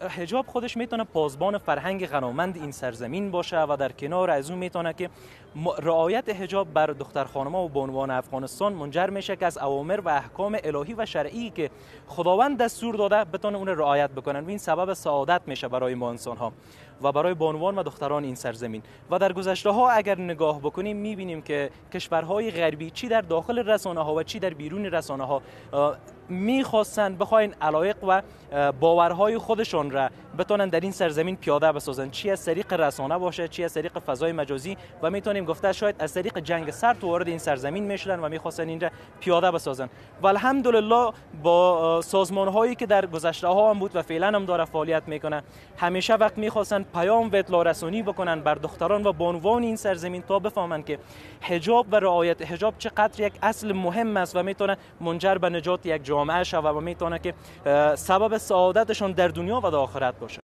حجاب خودش میتونه پاسبان فرهنگ غنامند این سرزمین باشه و در کنار از اون میتونه که رعایت حجاب بر دختر خانم‌ها و بانوان افغانستان منجر میشه که از اوامر و احکام الهی و شرعی که خداوند دستور داده بتونه اون رعایت بکنن و این سبب سعادت میشه برای ما انسان‌ها و برای بانوان و دختران این سرزمین. و در گذشته ها اگر نگاه بکنیم میبینیم که کشورهای غربی چی در داخل رسانه ها و چی در بیرون رسانه ها میخواستن بخواین علایق و باورهای خودشان را بتونن در این سرزمین پیاده بسازن، چی از طریق رسانه باشه چی از طریق فضای مجازی و میتونیم گفته شاید از طریق جنگ سرد وارد این سرزمین میشدن و میخواستن این را پیاده بسازن. و الحمدلله با سازمان هایی که در گذشته ها هم بود و فعلا هم داره فعالیت میکنه، همیشه وقت میخواستن پیام و اطلاع رسانی بکنن بر دختران و بانوان این سرزمین تا بفهمن که حجاب و رعایت حجاب چقدر یک اصل مهم است و میتونه منجر به نجات یک جامعه شود و میتونه که سبب سعادتشون در دنیا و در آخرت باشه.